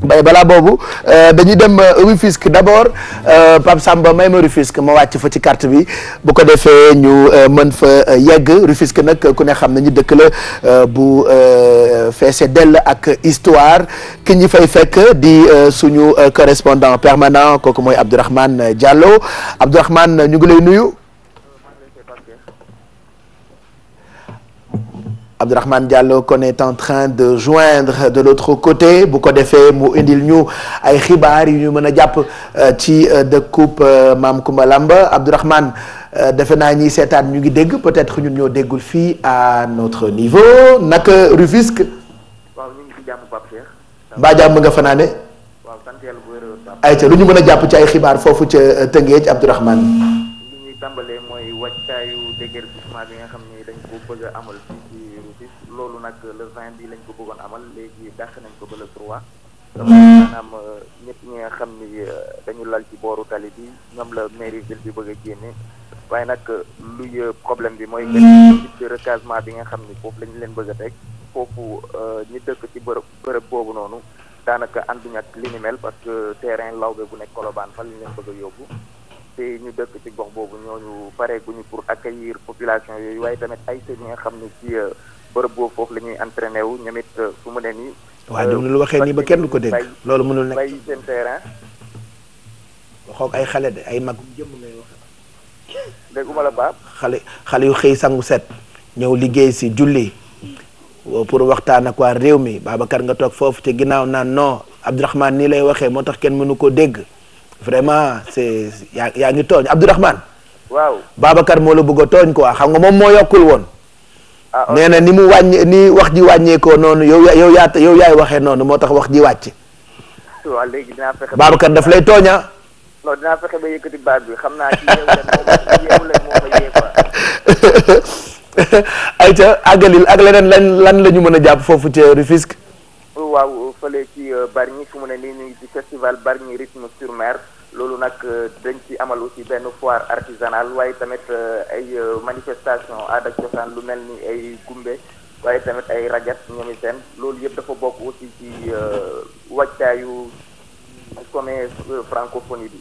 bay balaa boobu dañuy dem Rufisque d'abord Pape Samba may ma Rufisque ma wàcc fa ci carte bi bu ko defee ñu mën fa yegg Rufisque nag ku ne xam nañu dëkk la bu feese dell ak histoire ki ñi fay fekk di suñu correspondant permanent kooku mooy Abdourahmane Diallo Abdourahmane ñu ngi lay nuyu. Abdourahmane Diallo qu'on est en train de joindre de l'autre côté bu ko defee mu indil ñu ay xibaar yu ñu mën a jàpp ci dëkkub Maam Kumba Lamba Abdourahmane defe naa ñiy seetaan ñu ngi dégg peut-être ñun ñoo déggul fii à notre niveau naka Rufisque. waaw ñu ngi ci jàmm Pape Cheikh. mbaa jàmm nga fanaane. waaw sant yàlla bu wér. ayca lu ñu mën a jàpp ci ay xibaar foofu ca Tëngéej Abdourahmane. li ñuy tàmbalee mooy wàccaayu déguerpissement bi nga xam ni dañ ko bëgg a amal fii ci Rufisque loolu nag le 20 bi lañ ko bëggoon amal léegi dàq nañ ko ba le 3. maanaam ñëpp ñi nga xam ni dañu lal ci booru tali bi ñoom la mairie ville bi bëgg a génne waaye nag luy problème bi mooy ci recasement bi nga xam ni foofu lañu leen bëgg a teg foofu ñi dëkk ci bërëb boobu noonu daanaka ànduñ ak li ni mel parce que terrain lawbe bu nekk Colobane fa lañ leen bëgg a yóbbu te ñu dëkk ci gox boobu ñooñu pare guñu pour accueillir population yooyu waaye tamit ay seen yi nga xam ni ci bërëb boobu foofu la ñuy entraîné wu ñoom it fu mu ne nii. waaw dégg nga lu waxee nii ba kenn du ko dégg. loolu mënul nekk bay seen terrain. waxoog ay xale de ay mag jëmm ngay wax. dégguma la baax. xale yu xëy sangu set ñëw liggéey si julli pour waxtaan ak waa réew mi Babacar nga toog foofu te ginnaaw naan non Abdourahmane nii lay waxee moo tax kenn mënu ko dégg vraiment c'est yaa ngi tooñ Abdourahmane. waaw Babacar moo la bëgg a tooñ quoi xam nga moom moo yokkul woon. nee na ni mu wàññi ni wax ji wàññeekoo noonu yow yaay waxee noonu moo tax wax ji wàcc. waaw léegi dinaa fexe. Babacar daf lay tooña. non dinaa fexe ba yëkkati baat bi xam naa ci yeewu leen moo fa yee quoi. ayca àggalil ak leneen lan la ñu mën a jàpp foofu ci Rufisque. waaw fële ci Bargny fu mu ne nii ñu ngi ci festival Bargny rythme sur mer. loolu nag dañ ci amal aussi benn foire artisanale waaye tamit ay manifestation aada ak cosaan lu mel ni ay gumbe waaye tamit ay rajat ñoomi seen loolu yëpp dafa bokk aussi ci wàccaayu sommet francophonie bi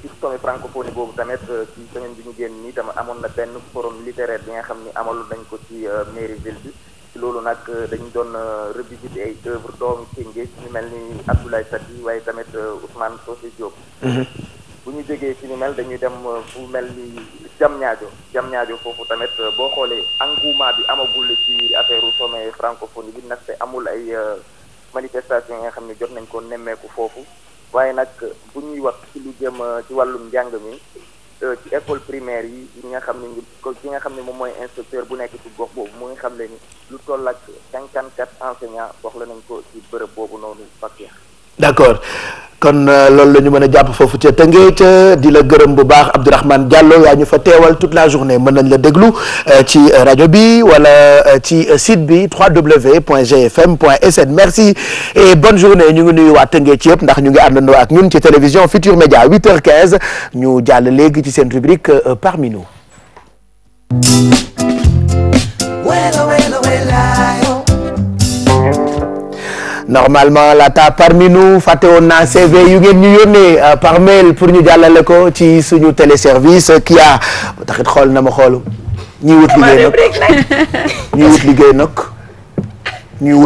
ci sommet francophonie boobu tamit ci semaine bi ñu génn nii tamit amoon na benn forum littéraire bi nga xam ni amalu dañ ko ci mairie ville bi loolu nag dañu doon revisiter ay œuvre doomu Tëngéej ñu mel ni Abdoulaye Sadji waaye tamit Ousmane Socé Diop. bu ñu jógee ci ni mel dañuy dem fu mel ni Diamniadio foofu tamit boo xoolee engouement bi amagul ci affaire sommet francophonie bi ndaxte amul ay manifestation yi nga xam ne jot nañ ko nemmeeku foofu waaye nag bu ñuy wax ci lu jëm ci wàllum njàng mi ci école primaire yi nga xam ne ki nga xam ne moom mooy inspecteur bu nekk ci gox boobu mu ngi xam le ni lu toll ak 54 enseignants soxla nañ ko ci bërëb boobu noonu Fatou. d'accord kon loolu la ñu mën a jàpp foofu ca Tëngéej di la gërëm bu baax Abdourahmane Diallo yaa ñu fa teewal toute la journée mën nañ la déglu ci rajo bi wala ci site bi www.gfm.sn merci et bonne journée ñu ngi nuyu waa Tëngéej ci yëpp ndax ñu ngi àndandoo ak ñun ci télévision Futur Média 8h15 ñu jàll léegi ci seen rubrique parmi nous. normalement laata parmi nous fàtte woon naa CV yu ngeen ñu yónnee par mail pour ñu jàllale ko ci suñu téléservice kii a taxit xool na ma xool ñuy wut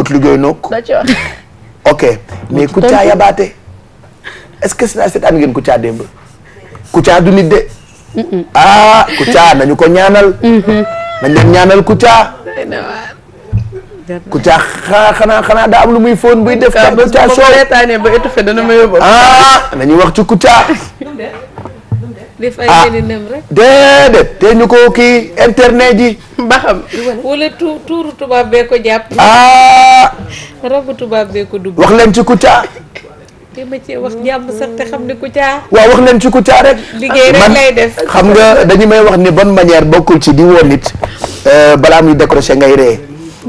liggéey nag ok mais Kouthia yabaate est-ce que seetaan ngeen Kouthia démb Kouthia du nit de Kouthia nañu ko ñaanal nañ leen ñaanal Kouthia Kouthia xanaa daa am lu muy fóon buy def. Kouthia soo ba étouffé dana ma yóbbu. nañu wax ci Kouthia. di fay ngeen nem rek. déedéet te ñu ko kii internet ji. ba xam wala tuuru tubaab bee ko jàpp. rabu tubaab bee ko dugg. wax leen ci Kouthia. te ma ci wax jàmm sax te xam ne Kouthia. waaw wax leen ci Kouthia rek. liggéey rek lay def xam nga dañu may wax ni bonne manière bokkul ci di woo nit balaa muy décrocher ngay ree.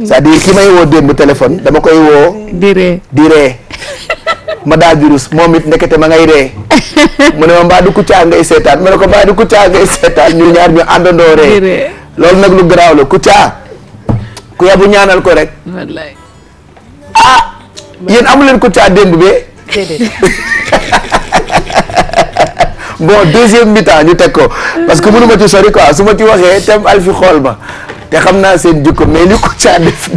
c'est-à-dire ki may woo démb téléphone dama koy woo. di ree ma daal di rus moom it ndekete ma ngay ree mu ne ma mbaa du Kouthia ngay seetaan ma ne ko mbaa du Kouthia ngay seetaan ñu ñaar ñu àndandoo ree loolu nag lu garaaw la Kouthia ku yabu ñaanal ko rek. wallaay. yéen amu leen Kouthia démb be déedéet. bon deuxième mi-temps ñu teg ko parce que mënu ma ci sori quoi su ma ci waxee tem Alfi xool ma te xam naa seen jikko mais li ko caa def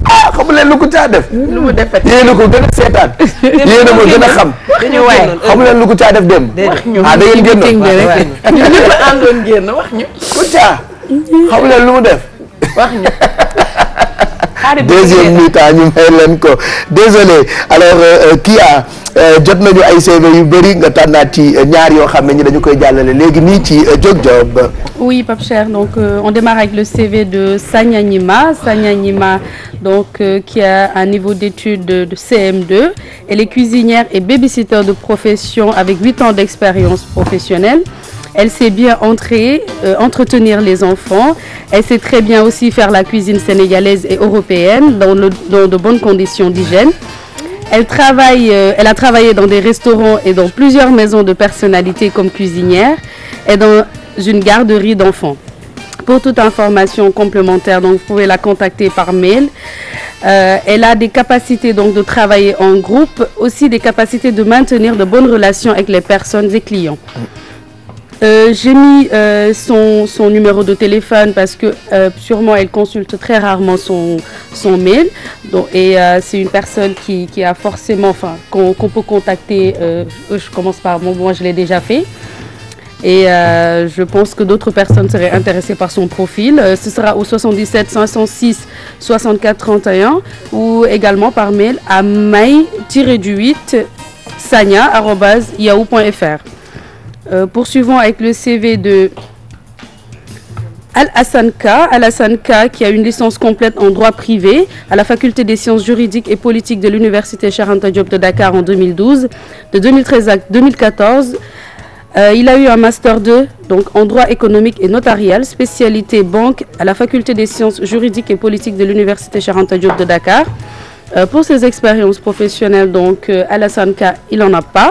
ah xamu leen lu ko caa def. lu mu def yéen a ko gën a seetaan. yéen a ma gën a xam. dañu waay xamu leen lu ko caa def dem. wax ñu ah da ngeen génnoon ñu ñëpp àndoon génn wax ñu. Kouthia xamu leen lu mu def. wax ñu. deuxième mi-temps ñu may leen ko désolé alors kii jot nañu ay CV yu bëri nga tànnaat ci ñaar yoo xam ne ñi dañu koy jàllale léegi nii ci Jóg Job. Oui Pape Cheikh, donc on démarre avec le CV de Sagna Nima donc qui a un niveau d'études de CM2. Elle est cuisinière et babysitter de profession avec 8 ans d'expérience professionnelle. Elle sait bien entretenir les enfants. Elle sait très bien aussi faire la cuisine sénégalaise et européenne dans de bonnes conditions d'hygiène. Elle a travaillé dans des restaurants et dans plusieurs maisons de personnalités comme cuisinière et dans une garderie d'enfants. Pour toute information complémentaire, donc vous pouvez la contacter par mail. Elle a des capacités donc de travailler en groupe, aussi des capacités de maintenir de bonnes relations avec les personnes et clients. J'ai mis son numéro de téléphone parce que sûrement elle consulte très rarement son mail. Donc, et c'est une personne qui a forcément, enfin, qu'on peut contacter. Je commence par moi, je l'ai déjà fait. Et je pense que d'autres personnes seraient intéressées par son profil. Ce sera au 77 506 64 31 ou également par mail à may-sagna@yahoo.fr. Poursuivons avec le CV de Alassane Ka qui a une licence complète en droit privé à la faculté des sciences juridiques et politiques de l'université Cheikh Anta Diop de Dakar en 2012. De 2013 à 2014, il a eu un master 2 donc en droit économique et notarial, spécialité banque à la faculté des sciences juridiques et politiques de l'université Cheikh Anta Diop de Dakar. Pour ses expériences professionnelles, donc Alassane Ka, il n'en a pas.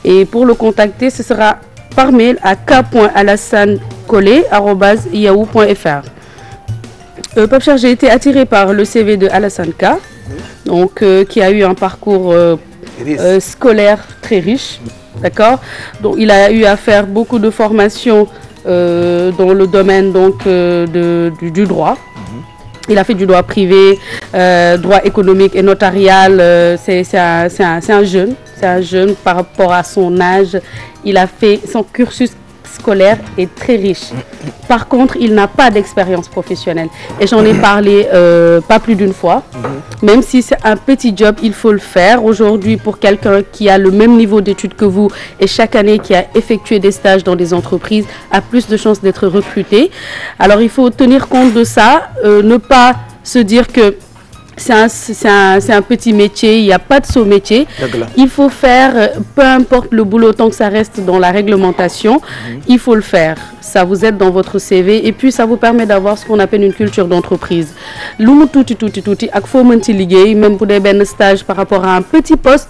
Et pour le contacter, ce sera par mail à k.alassanecollet@yahoo.fr. Pape Cheikh, j'ai été attirée par le CV de Alassane Ka, donc qui a eu un parcours scolaire très riche, d'accord. Donc il a eu à faire beaucoup de formations dans le domaine donc du droit. Il a fait du droit privé, droit économique et notarial. C'est un jeune. C'est un jeune par rapport à son âge. Il a fait son cursus scolaire est très riche. Par contre, il n'a pas d'expérience professionnelle. Et j'en ai parlé pas plus d'une fois. Même si c'est un petit job, il faut le faire. Aujourd'hui, pour quelqu'un qui a le même niveau d'études que vous et chaque année qui a effectué des stages dans des entreprises, a plus de chances d'être recruté. Alors, il faut tenir compte de ça. Ne pas se dire que c'est un petit métier, il n'y a pas de saut métier. Il faut faire, peu importe le boulot, tant que ça reste dans la réglementation, il faut le faire. Ça vous aide dans votre CV et puis ça vous permet d'avoir ce qu'on appelle une culture d'entreprise. Lu mu tuuti ak foo mën ci liggéey, même bu dee benn stage par rapport à un petit poste,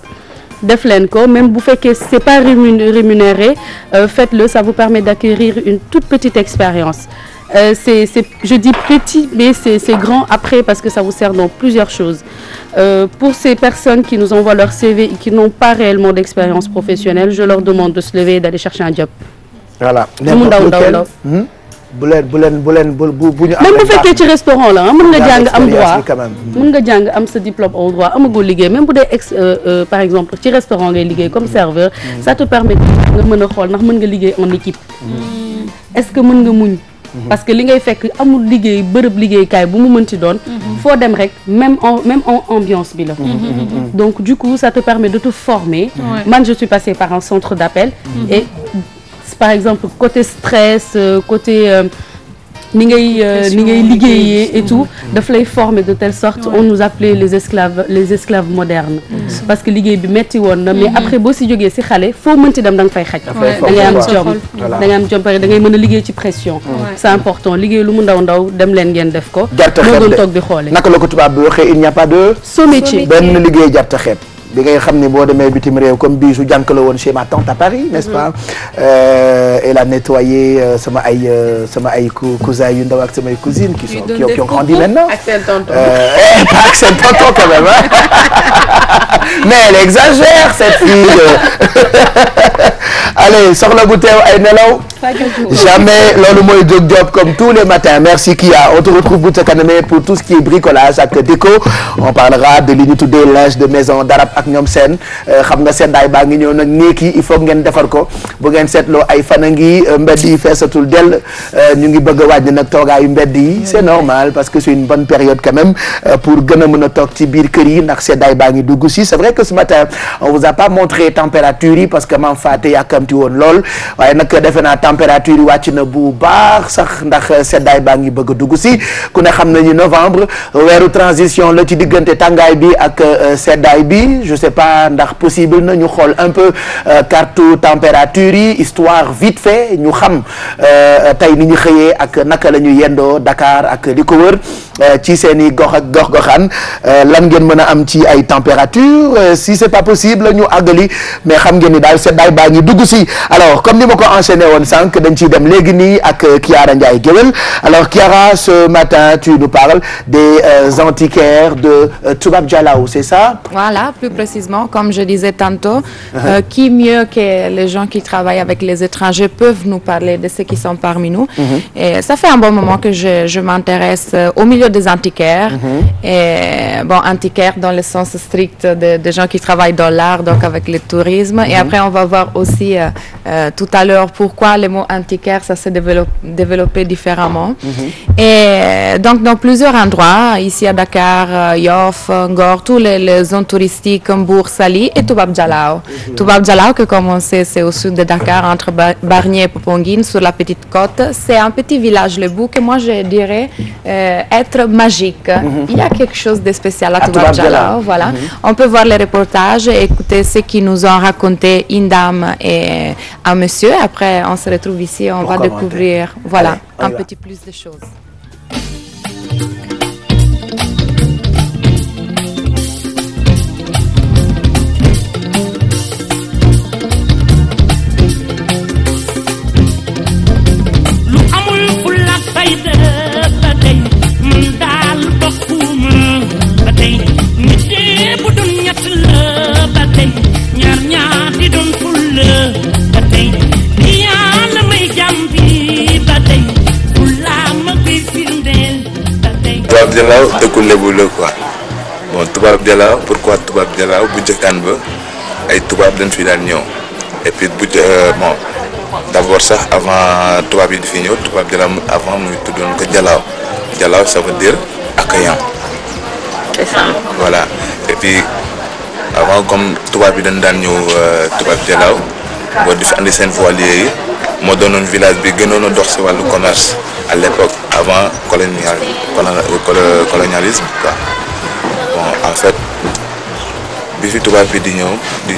def leen ko, même bu fekkee c'est pas rémunéré, faites-le, ça vous permet d'acquérir une toute petite expérience. Je dis petit, mais c'est grand après parce que ça vous sert dans plusieurs choses. Pour ces personnes qui nous envoient leur CV et qui n'ont pas réellement d'expérience professionnelle, je leur demande de se lever et d'aller chercher un job. Voilà. N'importe lequel. Même bu fekkee ci restaurant la mën nga jàng am droit mën nga jàng am sa diplôme en droit amagoo liggéey même bu dee par exemple ci restaurant ngay liggéey comme serveur, ça te permet nga mën a xool ndax mën nga liggéey en équipe. Est-ce que mën nga muñ? Parce que li ngay fekk amul liggéey bërëb liggéeykaay bu mu mënti doon. Foo dem rek même en ambiance bi la. Donc du coup ça te permet de te former. Man je suis passée par un centre d'appel et par exemple côté stress, côté ni ngay liggéeyee et tout daf lay former de telle sorte on nous appelait les esclaves modernes. Parce que liggéey bi metti woon na mais après boo si jógee si xale foo mënti dem da nga fay xaj. da ngay am jom da ngay am jom pare da ngay mën a liggéey ci pression. C'est important liggéey lu mu ndaw dem leen ngeen def ko. moo doon toog di xoole. naka la ko tubaab bi waxee il n'y a pas de. saut métier benn liggéey jarta xeeb. bi ngay xam ni boo demee bitim réew comme bii su jànk la woon chez ma tante à Paris n'est-ce pas. Elle a nettoyé sama ay cousins yu ndaw ak samay cousines qui ont grandi maintenant. ak seen tonton. Pas ak seen tonton quand même mais elle exagère cette fille. Allez soxla bu teew ay nelaw. Jamais loolu mooy jóg job comme tous les matins merci Kia on te retrouve bu ca kaname pour tout ce qui est bricolage ak déco on parlera de li ñu tuddee linge de maison darab ak ñoom seen xam nga seddaay baa ngi ñëw nag néeg yi il faut ngeen defar ko bu ngeen seetloo ay fan a ngi mbedd yi feesatul dell ñu ngi bëgg a wàññi nag toogaayu mbedd yi c'est normal parce que c'est une bonne période quand même pour gën a mën a toog ci biir kër yi ndax seddaay baa ngi dugg si c'est vrai que ce matin on vous a pas montré température yi parce que maam Faté yàkkamti woon lool waaye nag defe naa température yi wàcc na bu baax sax ndax seddaay baa ngi bëgg a dugg si ku ne xam nañu novembre weeru transition la ci diggante tàngaay bi ak seddaay bi je sais pas ndax possible na ñu xool un peu carte température yi histoire vite fait ñu xam tey ni ñu xëyee ak naka la ñu yendoo Dakar ak li ko wër ci seen i gox ak gox-goxaan lan ngeen mën a am ci ay température si c'est pas possible ñu àggali mais xam ngeen ni daal seddaay baa ngi dugg si alors comme ni ma ko enchaîné woon sànq dañ ciy dem léegi nii ak Kiara Ndiaye Guewel alors Kiara ce matin tu nous parles des antiquaires de Toubab Dialaw c'est ça? Voilà, plus précisément comme je disais tantôt qui mieux que les gens qui travaillent avec les étrangers peuvent nous parler de ceux qui sont parmi nous et ça fait un bon moment que je m'intéresse au milieu des antiquaires et bon antiquaires dans le sens strict de gens qui travaillent dans l'art donc avec le tourisme et après on va voir aussi tout à l'heure pourquoi le mot antiquaire ça s'est développé différemment et donc dans plusieurs endroits ici à Dakar Yoff Ngor tous les zones touristiques Mbour Saly et Toubab Dialaw Toubab Dialaw que comme on sait c'est au sud de Dakar entre Bargny et Popenguine sur la petite côte c'est un petit village Lébou que moi je dirais être magique il y a quelque chose de spécial à Toubab Dialaw voilà on peut voir les reportages et écouter ce qu'ils nous ont raconté une dame et un monsieur après on se retrouve ici on va découvrir voilà un petit plus de choses. Toubab Dialaw dëkku Lebu la quoi bon Toubab Dialaw pourquoi Toubab Dialaw bu njëkkaan ba ay tubaab dañ fi daan ñëw et puis bon d'abord sax avant tubaab yi di fi ñëw Toubab Dialaw avant muy tuddoon ko Dialaw Dialaw ça veut dire accueillant. C'est ça. Voilà et puis avant comme tubaab yi dañ daan ñëw Toubab Dialaw boo di fi andi seen voilier yi moo doonoon village bi gënoon a dox si wàllu commerce à l'époque avant colonialisme quoi bon en fait bi fi tubaab bi di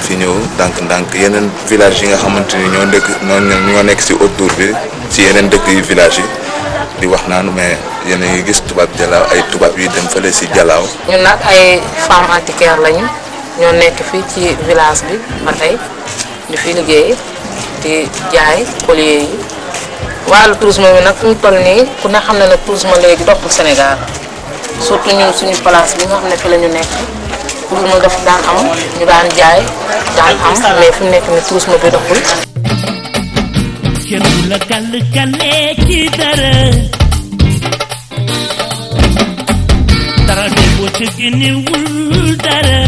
fi ñëw ndànk yeneen village yi nga xamante ni ñoo nekk si autour bi si yeneen dëkk yi village yi di wax naan mais yéen a ngi gis Toubab Dialaw ay tubaab yi dem fële si Dialaw. ñun nag ay femmes antiquaires lañu ñoo nekk fii ci village bi ba tey di fi liggéey di jaay collier yi wàllu tourisme bi nag fu mu toll nii ku ne xam ne nag tourisme léegi doxul Sénégal surtout ñun suñu place bi nga xam ne fi la ñu nekk tourisme daf daan am ñu daan jaay daan am mais fi mu nekk nii tourisme bi doxul. kenn du la gàll ci dara de boo ca génnewul dara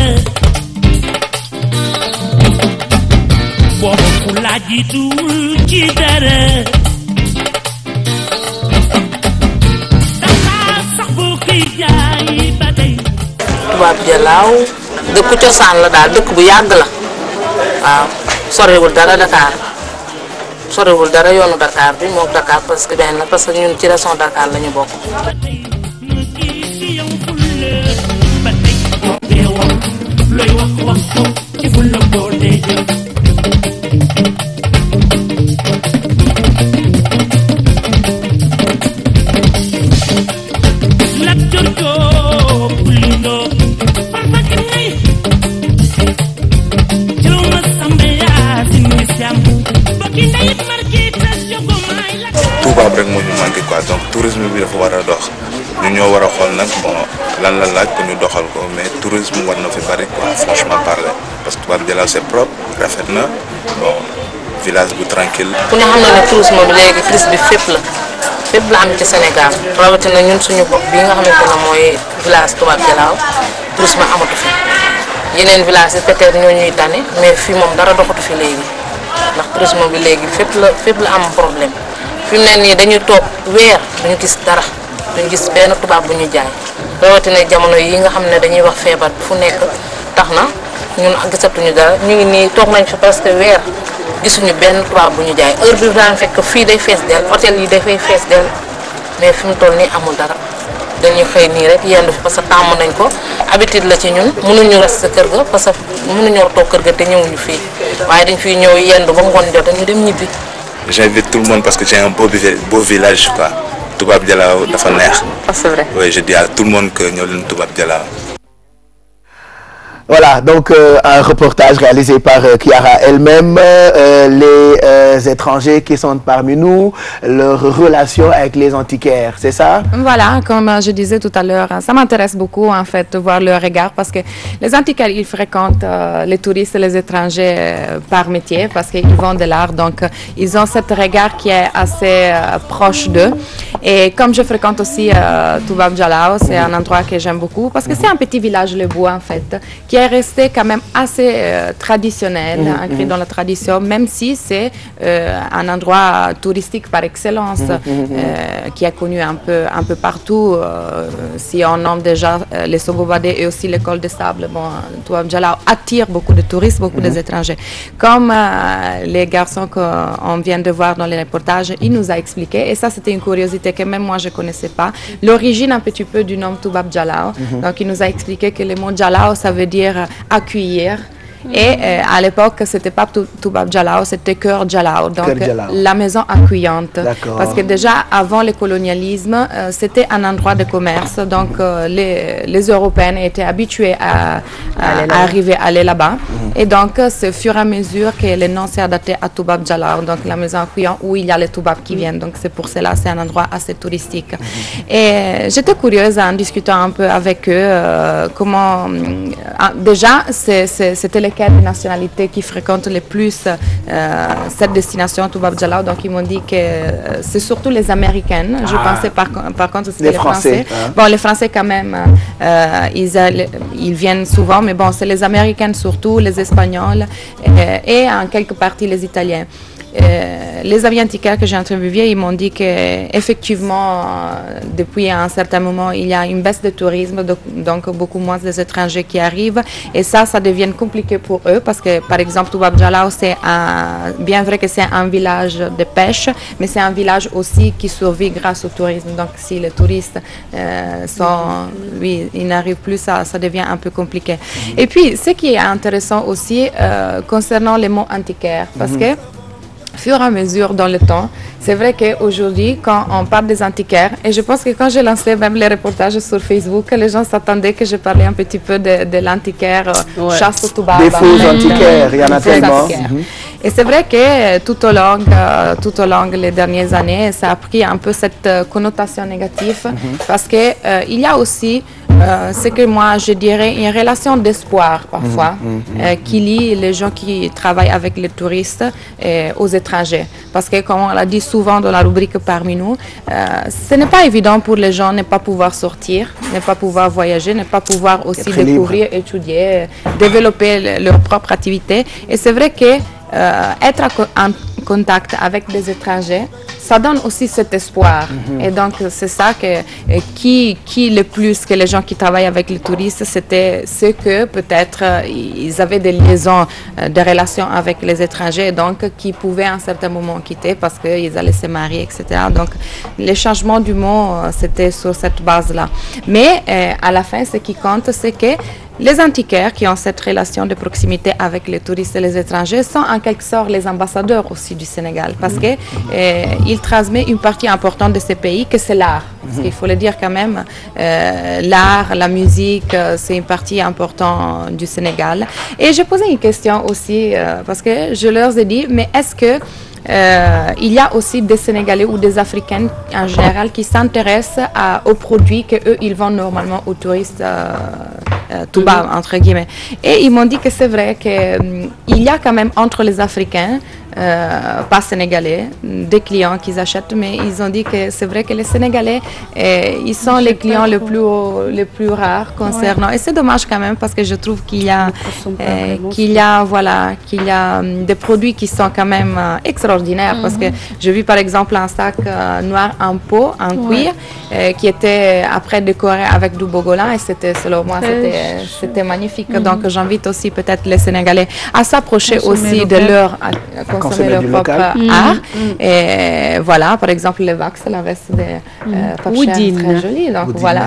booba ku laajitul ci dara dafa sax boo koy jaay ba tey. Toubab Dialaw dëkku cosaan la daal dëkk bu yàgg la waaw sorewul dara Dakar sorewul dara yoonu Dakar bi moom Dakar parce que benn parce que ñun ci région Dakar la ñu bokk. looy wax ko ci fu la ko dee jël. la jorjo pulindo farma kenay tourisme bi dafa war a dox ñu ñoo war a xool nag bon lan la laaj ko ñu doxal ko mais tourisme war na fi bari quoi franchement parler parce que Toubab Dialaw c'est propre rafet na bon village bu tranquille. ku ne xam na ne tourisme bi léegi crise bi fépp la am ci Sénégal rawatina ñun suñu bopp bi nga xamante ne mooy village Toubab Dialaw tourisme amatu fi yeneen village yi peut-être ñoo ñuy tane mais fii moom dara doxatu fi léegi ndax tourisme bi léegi fépp la am problème fi mu ne nii dañuy toog weer duñu gis dara duñu gis benn tubaab bu ñu jaay rawatina jamono yi nga xam ne dañuy wax feebar fu nekk tax na ñun gisatuñu dara ñu ngi nii toog nañ fi presque weer gisuñu benn tubaab bu ñu jaay heure bi daan fekk fii day fees del hôtel yi dafay fees del mais fi mu toll nii amul dara dañuy xëy nii rek yendu fi parce que tàmm nañ ko habitude la ci ñun mënuñu rester kër ga parce que mënuñoo toog kër ga te ñëwuñu fii waaye dañ fiy ñëw yendu ba ngoon jot ñu dem ñibbi. J'invite tout le monde parce que c'est un beau village quoi Toubab Dialaw dafa neex. C'est vrai. Oui, je dis à tout le monde que ñoo leen Toubab Dialaw. Voilà, donc un reportage réalisé par Chiara elle-même, les étrangers qui sont parmi nous, leur relation avec les antiquaires, c'est ça? Voilà, comme je disais tout à l'heure, ça m'intéresse beaucoup en fait de voir leur regard parce que les antiquaires, ils fréquentent les touristes et les étrangers par métier parce qu'ils vendent de l'art, donc ils ont cet regard qui est assez proche d'eux. Et comme je fréquente aussi Toubab Dialaw, c'est un endroit que j'aime beaucoup parce que c'est un petit village le bois en fait, qui est resté quand même assez traditionnel, ancré dans la tradition, même si c'est un endroit touristique par excellence, qui est connu un peu partout. Si on nomme déjà les Sogobadé et aussi l'école de sable, bon, Toubab Dialaw attire beaucoup de touristes, beaucoup d'étrangers. Comme les garçons qu'on vient de voir dans les reportages, il nous a expliqué, et ça c'était une curiosité que même moi je ne connaissais pas, l'origine un petit peu du nom Toubab Dialaw. Donc il nous a expliqué que le mot Dialaw, ça veut dire accueillir. Et à l'époque, c'était pas Toubab Dialaw, c'était Cœur Dialaw, donc la maison accueillante. Parce que déjà, avant le colonialisme, c'était un endroit de commerce, donc les Européens étaient habitués à arriver, à aller là-bas. Et donc, c'est au fur et à mesure que le nom s'est adapté à Toubab Dialaw, donc la maison accueillante où il y a les Toubab qui viennent. Donc, c'est pour cela, c'est un endroit assez touristique. Et j'étais curieuse en discutant un peu avec eux, comment... déjà, c'était les des nationalités qui fréquentent le plus cette destination Toubab Dialaw, donc ils m'ont dit que c'est surtout les Américaines. Je pensais par contre c'était les Français. Bon, les Français quand même, ils viennent souvent, mais bon, c'est les Américaines surtout, les Espagnols et en quelque partie les Italiens. Les avis antiquaires que j'ai interviewés, ils m'ont dit qu'effectivement, depuis un certain moment, il y a une baisse de tourisme, donc beaucoup moins des étrangers qui arrivent. Et ça devient compliqué pour eux parce que, par exemple, Toubab Dialaw, c'est bien vrai que c'est un village de pêche, mais c'est un village aussi qui survit grâce au tourisme. Donc, si les touristes ils n'arrivent plus, ça devient un peu compliqué. Et puis, ce qui est intéressant aussi concernant les mots antiquaires, parce que fur et à mesure dans le temps, c'est vrai qu'aujourd'hui, quand on parle des antiquaires, et je pense que quand j'ai lancé même les reportages sur Facebook, les gens s'attendaient que je parlais un petit peu de l'antiquaire chasse au Toubab. Des faux antiquaires, il y en a tellement. Et c'est vrai que tout au long des dernières années, ça a pris un peu cette connotation négative parce que il y a aussi ce que moi je dirais une relation d'espoir parfois qui lie les gens qui travaillent avec les touristes aux étrangers. Parce que comme on l'a dit souvent dans la rubrique parmi nous, ce n'est pas évident pour les gens de ne pas pouvoir sortir, ne pas pouvoir voyager, ne pas pouvoir aussi découvrir, étudier, développer leur propre activité. Et c'est vrai que être en contact avec des étrangers, ça donne aussi cet espoir. Et donc, c'est ça qui le plus que les gens qui travaillent avec les touristes, c'était ce que peut-être ils avaient des liaisons, des relations avec les étrangers, donc qui pouvaient à un certain moment quitter parce qu'ils allaient se marier, etc. Donc, les changements du mot, c'était sur cette base-là. Mais à la fin, ce qui compte, c'est que les antiquaires qui ont cette relation de proximité avec les touristes et les étrangers sont en quelque sorte les ambassadeurs aussi du Sénégal parce qu'ils transmettent une partie importante de ces pays que c'est l'art. Parce qu'il faut le dire quand même, l'art, la musique, c'est une partie importante du Sénégal. Et j'ai posé une question aussi parce que je leur ai dit, mais est-ce que il y a aussi des Sénégalais ou des Africains en général qui s'intéressent aux produits que eux ils vendent normalement aux touristes tout bas entre guillemets. Et ils m'ont dit que c'est vrai que il y a quand même entre les Africains pas sénégalais, des clients qui achètent, mais ils ont dit que c'est vrai que les Sénégalais, ils sont les clients les plus rares concernant. Et c'est dommage quand même parce que je trouve qu'il y a des produits qui sont quand même extraordinaires parce que j'ai vu par exemple un sac noir en peau, en cuir, qui était après décoré avec du bogolan et c'était selon moi c'était magnifique. Donc j'invite aussi peut-être les Sénégalais à s'approcher aussi de leur consommer leur propre art. Et voilà, par exemple, les wax, la veste de Pape Cheikh, très jolie. Donc voilà.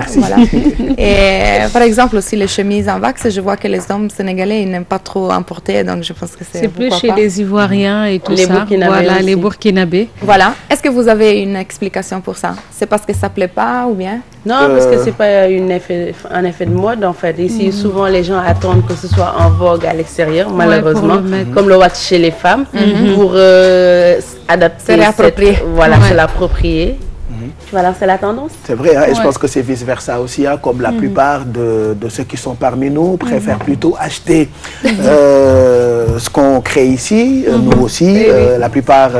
Et par exemple, aussi les chemises en wax, je vois que les hommes sénégalais, ils n'aiment pas trop importer. Donc je pense que c'est plus chez les Ivoiriens et tout les ça. Voilà, les Burkinabés. Voilà. Est-ce que vous avez une explication pour ça? C'est parce que ça ne plaît pas ou bien? Non, parce que c'est pas un effet de mode en fait. Ici, souvent les gens attendent que ce soit en vogue à l'extérieur, malheureusement, comme le watch chez les femmes, pour adapter. Se l'approprier. Voilà, c'est la tendance. C'est vrai, hein, et je pense que c'est vice-versa aussi, hein, comme la plupart de ceux qui sont parmi nous préfèrent plutôt acheter ce qu'on crée ici. Nous aussi, la plupart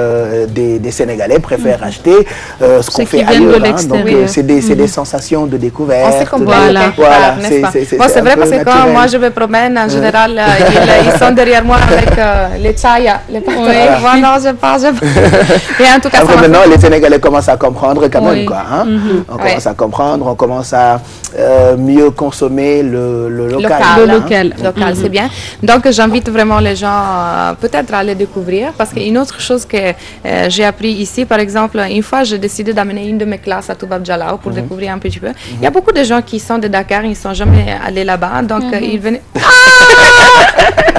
des Sénégalais préfèrent acheter ce qu'on fait ailleurs. Hein, donc c'est des sensations de découverte. On sait qu'on voilà, n'est-ce pas? Bon, c'est vrai parce que quand moi je me promène, en général, ils sont derrière moi avec les chaya, les partenaires. Voilà, je parle. Et en tout cas, après, maintenant, les Sénégalais commencent à comprendre quand même. Quoi, hein? On commence à comprendre, on commence à mieux consommer le local. Le local, c'est bien. Donc j'invite vraiment les gens peut-être à aller découvrir parce qu'une autre chose que j'ai appris ici, par exemple, une fois j'ai décidé d'amener une de mes classes à Toubab Dialaw pour découvrir un petit peu. Il y a beaucoup de gens qui sont de Dakar, ils ne sont jamais allés là-bas, donc ils venaient...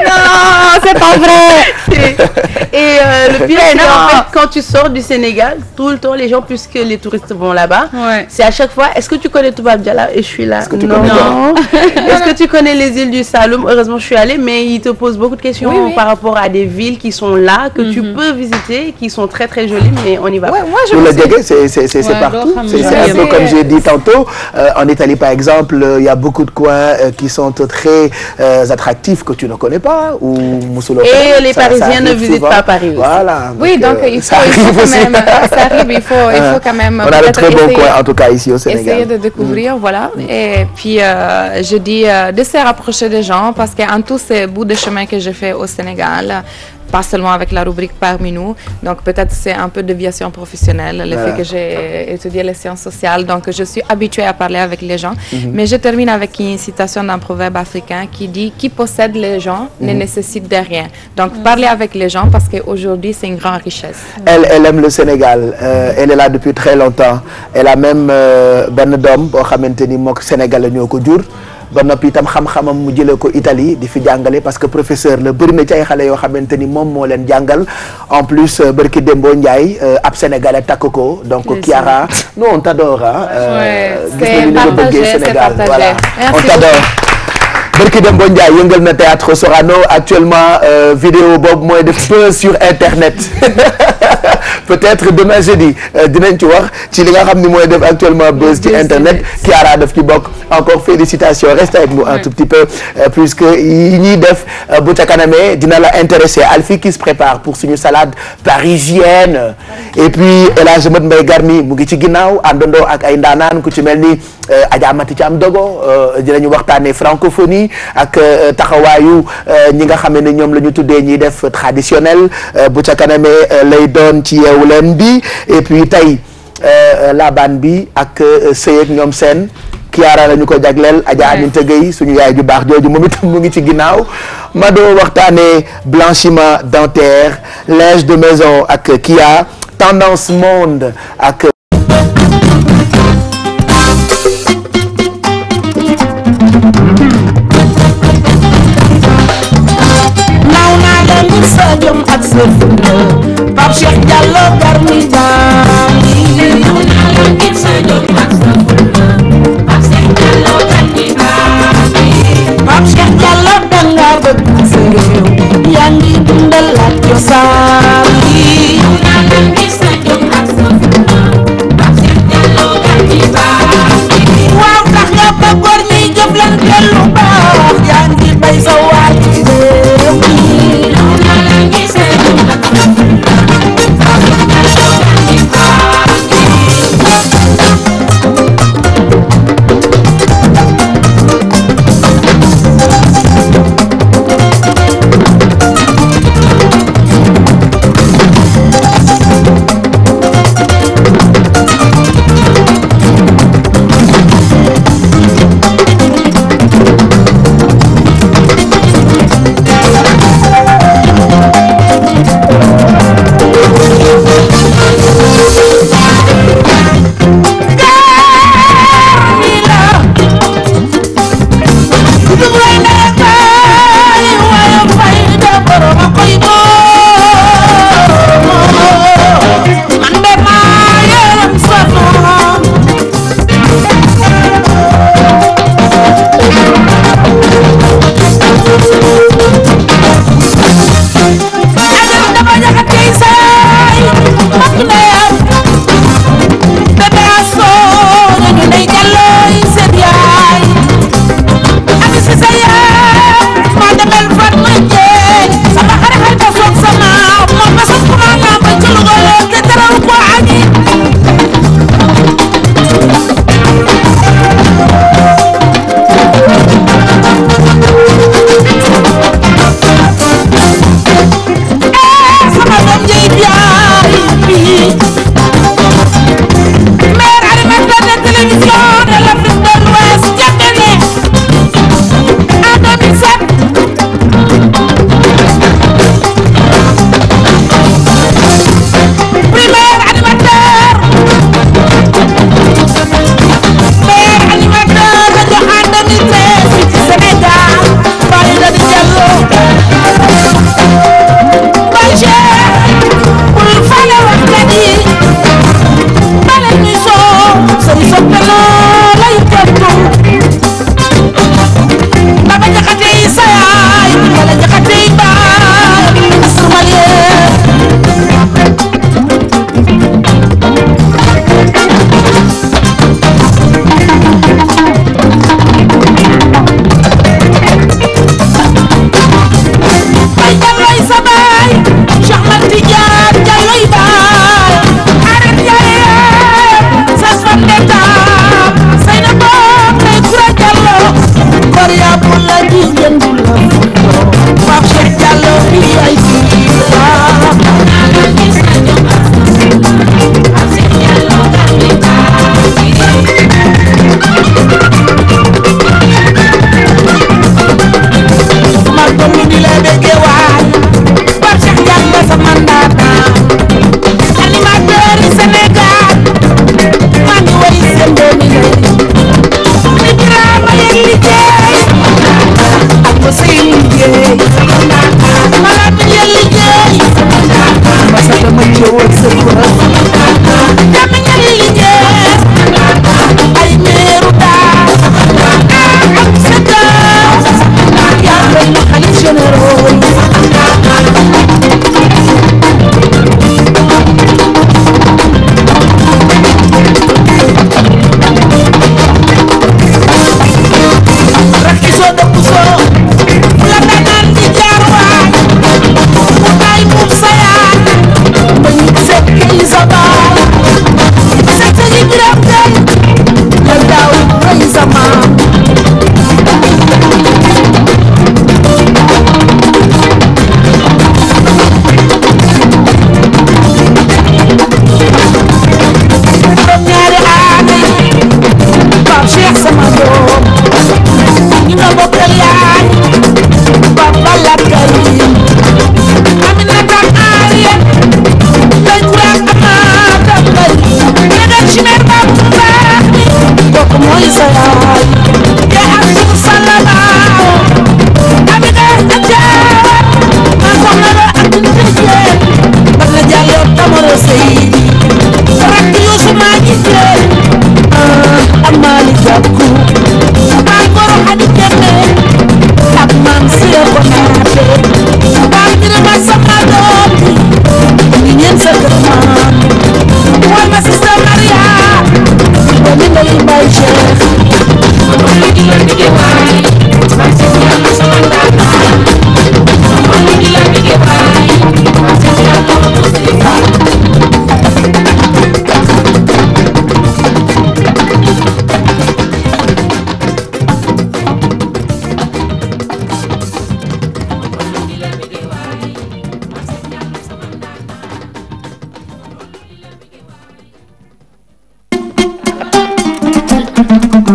Non, c'est pas vrai. Et le pire, c'est en fait, quand tu sors du Sénégal, tout le temps, les gens, puisque les touristes vont là-bas, c'est à chaque fois, est-ce que tu connais Toubab Dialaw? Et je suis là, non. Est-ce que tu connais les îles du Saloum? Heureusement, je suis allée, mais ils te posent beaucoup de questions par rapport à des villes qui sont là, que tu peux visiter, qui sont très très jolies, mais on y va. Le Diegué, c'est partout. C'est un peu comme j'ai dit tantôt. En Italie, par exemple, il y a beaucoup de coins qui sont très attractifs que tu ne connais pas. Et les Parisiens ne visitent pas Paris. Voilà. Oui, donc il faut quand même, ça arrive, il faut quand même. On a de très bons coins, en tout cas ici au Sénégal. Essayer de découvrir, voilà. Et puis je dis de se rapprocher des gens parce qu'en tous ces bouts de chemin que j'ai fait au Sénégal, pas seulement avec la rubrique Parmi nous, donc peut-être c'est un peu de déviation professionnelle, le fait que j'ai étudié les sciences sociales, donc je suis habituée à parler avec les gens. Mais je termine avec une citation d'un proverbe africain qui dit « Qui possède les gens ne nécessite de rien ». Donc parler avec les gens parce qu'aujourd'hui c'est une grande richesse. Elle aime le Sénégal, elle est là depuis très longtemps. Elle a même ben doom boo xamante ni mook Sénégal la ñoo ko jur. ba noppi itam xam-xamam mu jëlee ko Italie di fi jàngale parce que professeur la bëri na ci ay xale yoo xamante ni moom moo leen jàngal en plus barki Dembo Ndiaye ab Sénégalais takk ko donc Kiara nous on t'adore c'est partagé, Sénégal voilà on t'adore. Barki Dembo Ndiaye yëngal na théâtre Sorano actuellement vidéo boobu mooy def buzz sur internet. Peut-être demain jeudi dinañ ci wax ci li nga xam ni mooy def actuellement buzz ci internet Kiara daf ci bokk encore félicitations reste avec nous un tout petit peu puisque yi ñuy def bu ca kanamee dina la intéresser Alfie qui se prépare pour suñu salade parisienne et puis El Hadj Mat Mbaye Garmi mu ngi ci ginnaaw àndandoo ak ay ndaanaan ku ci mel ni Adja Mati Thiam Dogo dinañu waxtaanee francophonie ak taxawaayu ñi nga xam ne ñoom la ñu tuddee ñiy def traditionnel bu ca kanamee lay doon ci yeewu leen bi et puis tey laabaan bi ak sëy ak ñoom seen Kiara la ñu ko jagleel Adja Aminta Gueye suñu yaay ju baax jooju moom itam mu ngi ci ginnaaw ma doo waxtaanee blanchiment dentaire linge de maison ak Kia tendance monde ak Pape Cheikh Diallo Garmi Bami Pape Cheikh Diallo danga bëgg sa réew yaa ngi dundal ak cosaan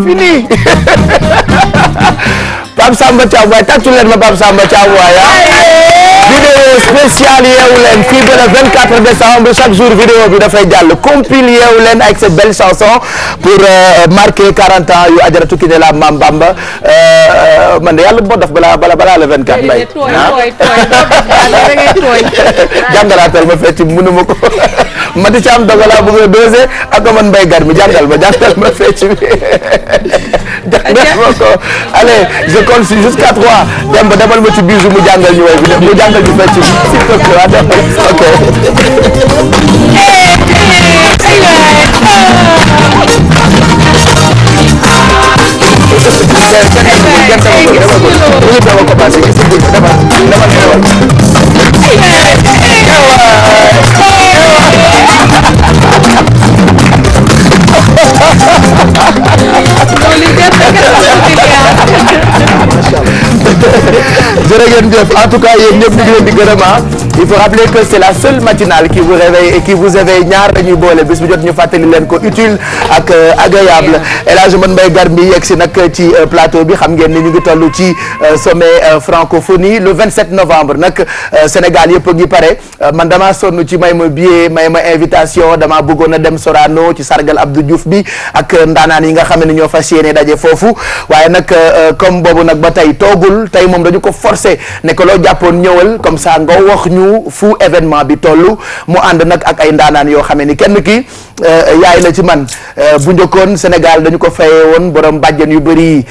fini Pape Samba Thiam waaye tàccu leen ma Pape Samba Thiam waaye vidéo spéciale yeewu leen fii ba le 24 décembre chaque jour vidéo bi dafay jàll compile yeewu leen avec cette belle chanson pour marquer 40 ans yu Adjaratou Kiné la Mame Bamba man de yàlla boo def balaa le 24 mbay jàngalaatal ma fecc mënuma ko Mati Thiam dogala bëgg a dosé ak man Mbaye Gar mi jàngal ma fecc bi jàngal ma ko allez je compte jusqu'à 3 dem ba demal ma ci bisu mu jàngal ñu way bi mu jàngal ñu fecc bi s'il te plaît ok jërë ngeen jëf en tout cas yéen ñëpp ñu ngi leen di gërëm. Il faut rappeler que c'est la seule matinale qui vous réveille et qui vous éveille ñaar dañuy boole bis bu jot ñu fàttali leen ko utile ak agréable El Hadj Mbaye Gar mi yegg si nag ci plateau bi xam ngeen ni ñu ngi toll ci sommet francophonie le 27 novembre nag Sénégal yëpp a ngi pare man damaa sonn ci may ma billet may ma invitation damaa bëggoon a dem Sorano ci sargal Abdou Diouf bi ak ndaanaan yi nga xam ne ñoo fas yéene daje foofu waaye nag comme boobu nag ba tey toogul tey moom dañu ko forcer ne ko loo jàppoon ñëwal comme ça nga wax ñu fu événement bi toll mu ànd nag ak ay ndaanaan yoo xam ne ni kenn ki yaay la ci man bu njëkkoon Sénégal dañu ko fayee woon borom bàjjen yu bëri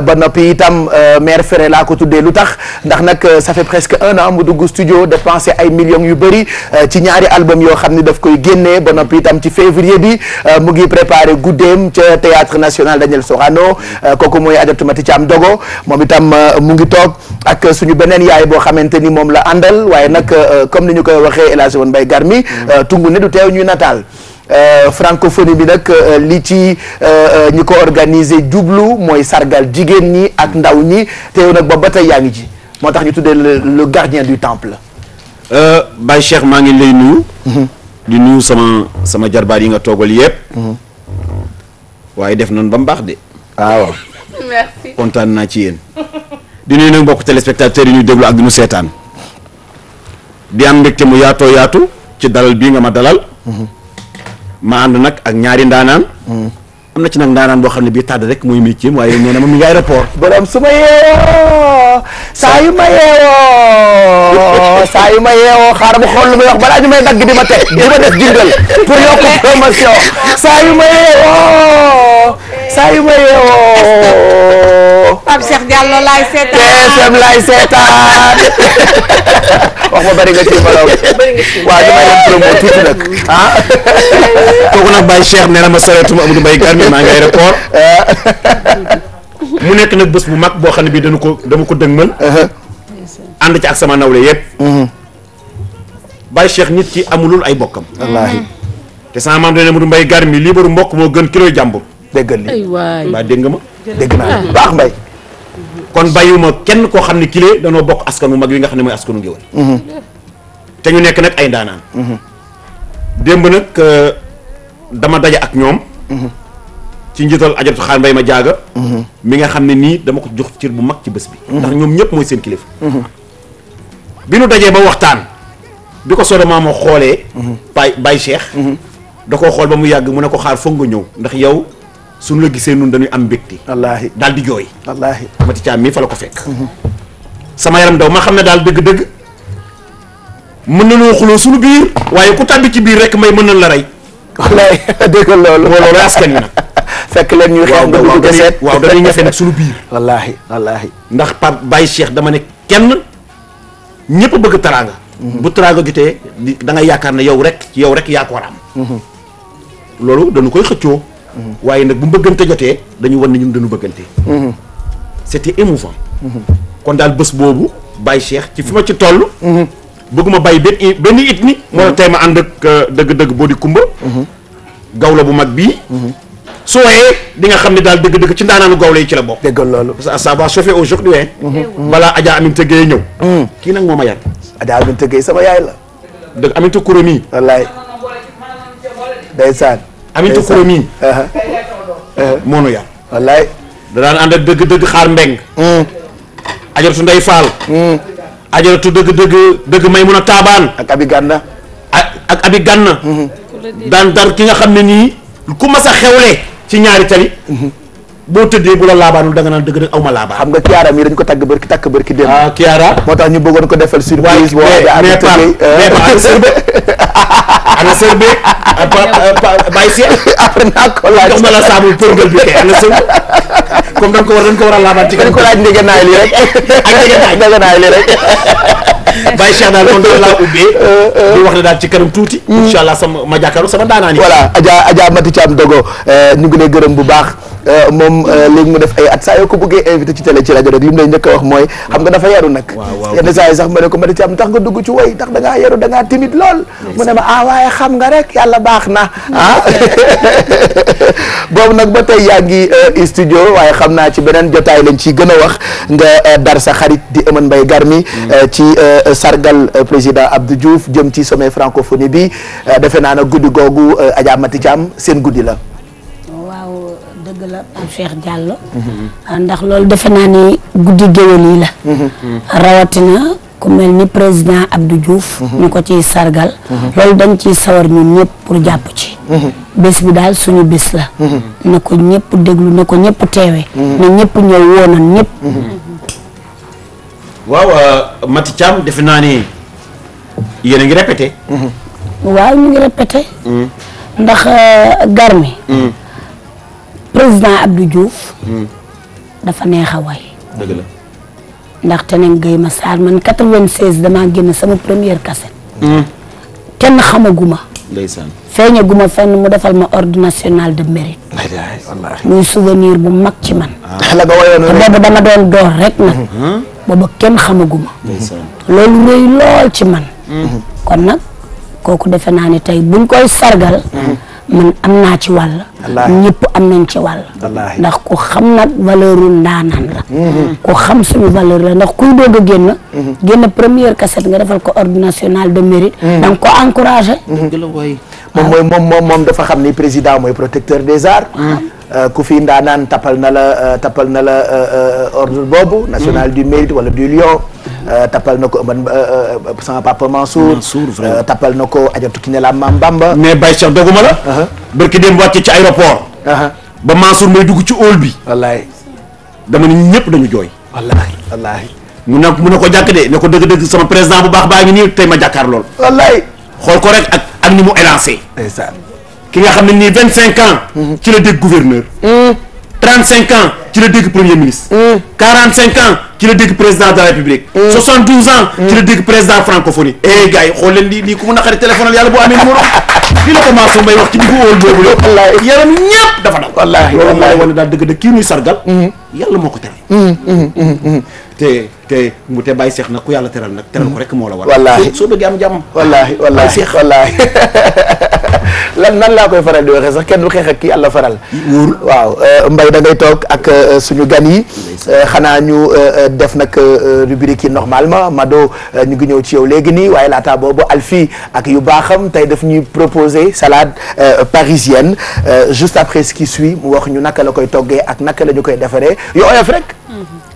ba noppi itam mère Ferré laa ko tuddee lu tax ndax nag ça fait presque 1 an mu dugg studio dépensé ay millions yu bëri ci ñaari album yoo xam ni daf koy génnee ba noppi itam ci février bi mu ngi préparé guddeem ca théâtre national Daniel Sorano kooku mooy Adjaratou Mati Thiam Dogo moom itam mu ngi toog ak suñu beneen yaay boo xamante ni moom la àndal waaye nag comme ni ñu koy waxee El Hadj Mbaye Gar mi tungu ne du teew ñuy nataal francophonie bi nag li ci ñi ko organiser jublu mooy sargal jigéen ñi ak ndaw ñi teew nag ba tey yaa ngi ci moo tax ñu tuddee le gardien du temple. Baye Cheikh maa ngi lay nuyu. di nuyu sama jarbaat yi nga toogal yëpp. waaye def nañ ba mu baax de. waaw. merci kontaan naa ci yéen. di nuyu nag mbokk téléspectateurs yi ñuy déglu ak di ñu seetaan. di am mbégte mu yaatoo yaatu ci dalal bii nga ma dalal. ma ànd nag ak ñaari ndaanaan. am na ci nag ndaanaan boo xam ne bii tàdd rek mooy métier waaye nee na ma mi ngi aéroport. borom su ma yeewoo saa yu ma yeewoo xaaral ma xool lu may wax balaa ñu may dagg di ma teg di ma def jingle pour yokk promotion saa yu ma yeewoo Pape Cheikh Diallo laay seetaan TFM laay seetaan wax ma bari nga ci balaw waaw damay dem promo tuuti nag kooku nag Baye Cheikh nee na ma sareetuma Amadou Mbaye Gar mi maa ngi aéroport mu nekk nag bés bu mag boo xam ne bii dama ko dëgmal ànd ci ak sama nawle yëpp Baye Cheikh nit ki amulul ay bokkam wallaahi te sama maam dana Amadou Mbaye Gar mi lii baru mbokk moo gën kilo jàmbur déggal li mbaa dégg nga ma dégg naa baax mbay kon bàyyiwuma kenn koo xam ne kile danoo bokk askan wu mag wi nga xam ne mooy askanu Ngéwël te ñu nekk nag ay ndaanaan démb nag dama daje ak ñoom ci njiital Adjaratou Xaar Mbay ma jaaga mi nga xam ne nii dama ko jox cër bu mag ci bés bi ndax ñoom ñëpp mooy seen kilifa bi nu dajee ba waxtaan bi ko sodo maa ma xoolee Baye Cheikh da koo xool ba mu yàgg mu ne ko xaar foog nga ñëw ndax yow suñu la gisee nun dañuy am mbégte wallaahi daal di jooy wallaahi Mati Thiam mii fa la ko fekk sama yaram daw ma xam ne daal dëgg-dëgg mën nañoo xuloo suñu biir waaye ku tàbbi ci biir rek may mën nañ la rey wallaahi dégg loolu loolu askan wi nag fekk leen ñuy xeex nga bëgg a seet waaw dañuy ñafe nag suñu biir wallaahi wallaahi ndax Pape Baye Cheikh dama ne kenn ñëpp bëgg teraanga bu teraanga jotee da nga yaakaar ne yow rek yaa ko war a am loolu dañu koy xëccoo waaye nag bu bëggante jotee dañu war ne ñun dañu bëggante c'était émouvant kon daal bés boobu Baye Cheikh ci fi ma ci toll bëgguma bàyyi benn it ni moo la tey ma ànd ak dëgg-dëgg boo di kumba gawla bu mag bii su wayee di nga xam ne daal dëgg-dëgg ci ndaanaanu gawla yi ci la bokk déggal loolu ça va chauffer aujourd'hui balaa Adja Aminata Gueye ñëw kii nag moo ma yar Adja Aminata Gueye sama yaay la dëgg Aminata Kouromi wallaay ndeysaan Aminata Kouromi moo nu yar wallaay. da daan ànd ak dëgg-dëgg xaar mbeng. ajaratu Ndey Faal. ajaratu dëgg may mun a taabaan. ak abi gànna. ak abi gànna. daan dar ki nga xam ne nii ku mas a xewle ci ñaari tali. boo tëddee bu la laabaanul da nga naan dëgg aw ma laabaan. xam nga Kiara mi dañ ko takk bërki démb. ah Kiara. moo tax ñu bëggoon ko defal surprise. mais ana sër bi bàyyi si après naa ko laaj jox ma la saabu përgal bi kay ana sër comme dañ ko war a laabaan ci dañ ko laaj ndegenaay li rek ak ndegenaay li rek Baye Cheikh daal kon doon laa ubbee di wax ne daal ci kanam tuuti incha allah ma jàkkaarloo sama daanaa ni voilà Adja Mati Thiam Dogo ñu ngi lay gërëm bu baax moom léegi mu def ay at saa yoo ko bëggee invité ci télé ci rajo rek li mu lay njëkk a wax mooy xam nga dafa yaru nag yenn saa yi sax ma ne ko Mati Thiam tax nga dugg ci woy tax da ngaa yaru da ngaa timide lool mu ne ma waaye xam nga rek yàlla baax na boobu nag ba tey yaa ngi studio waaye xam naa ci beneen jotaay lañ ciy gën a wax nga dar sa xarit di Eumane Mbaye Garmi ci sargal président Abdou Diouf jëm ci sommet francophonie bi defe naa nag guddi googu Adja Mati Thiam seen guddi la. waaw dëgg la Pape Cheikh Diallo. ndax loolu defe naa ni guddi géwél yi la. rawatina ku mel ni président Abdou Diouf. ñu ko ciy sargal. loolu dañ ciy sawar ñun ñëpp pour jàpp ci. bés bi daal suñu bés la. na ko ñëpp déglu na ko ñëpp teewe na ñëpp ñëw woonan ñëpp. waaw Mati Thiam defe naa ni yéen a ngi répété. waaw ñu ngi répété. ndax Garmi. président Abdou Diouf. dafa neex a way. dëgg la. ndax Teneng Gueye Massar man 96 damaa génn sama première cassette. kenn xamaguma. ndeysaan. feeñaguma fenn mu defal ma ordre national de mérite. muy souvenir bu mag ci man. la nga wayoon te boobu dama doon door rek nag. booba kenn xamaguma. loolu rëy lool ci man. kon nag kooku defe naa ni tey buñ koy sargal. man am naa ci wàll. ñëpp am nañ ci wàll. ndax ku xam nag valeuru ndaanaan la. ku xam suñu valeur la ndax kuy doog a génn première cassette nga defal ko ordre national de mérite. da nga ko encouragé. moom dafa xam ni président mooy protecteur des arts. ku fi ndaanaan tapal na la ordre boobu national du mérite wala du lion. tapal na ko sama papa Mansour tapal na ko Adjatou Kiné la Mam Bamba. mais Baye Cheikh doguma la. barki dem wàcce ci aéroport. ba Mansour may dugg ci hall bi. wallaay. dama ni ñëpp dañu jooy. wallaay. mu ne ko jàkk de ne ko dëgg-dëgg sama président bu baax baa ngi nii tey ma jàkkaar lool. wallaay. xool ko rek ak ni mu élancé. ndeysaan. ki nga xam ne nii 25 ans. ci la dégg gouverneur. 35 ans ci la dégg premier ministre. 45 ans ci la dégg président de la république. 72 ans ci la dégg président francophonie. gars yi xool leen lii ku mu naqari téléphone yàlla boo amee numéro. lii la commencé may wax ci diggu óol boobu la. wallaahi yaram ñëpp dafa daw. wallaahi loolu mooy wane daal dëgg-dëgg kii nuy sargal. yàlla moo ko teral. te mu te bàyyi seex nag ku yàlla teral nag teral ko rek moo la war. wallaahi soo bëggee am jàmm. wallaahi nan laa koy faral di waxee sax kenn du xeex ak kii yàlla faral. waaw Mbaye da ngay toog ak suñu gan yi. xanaa ñu def nag rubrique yi normalement Mado ñu ngi ñëw ci yow léegi nii waaye laata boobu Alfie ak yu baaxam tey daf ñuy proposer salade parisienne juste après ce qui suit mu wax ñu naka la koy toggee ak naka la ñu koy defaree yu oyof rek.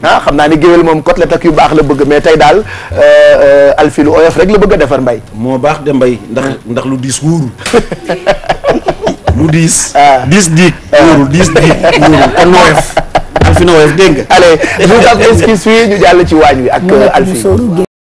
xam naa ni géwél moom côtelette ak yu baax la bëgg mais tey daal Alfie lu oyof rek la bëgg a defar Mbaye. moo baax de Mbaye ndax lu diis wóorul. lu diis. diis diig. wóorul diis diig wóorul kon oyof. Alfie na oyof dégg nga. allez juste après ce qui suit ñu jàll ci waañ wi ak Alfie.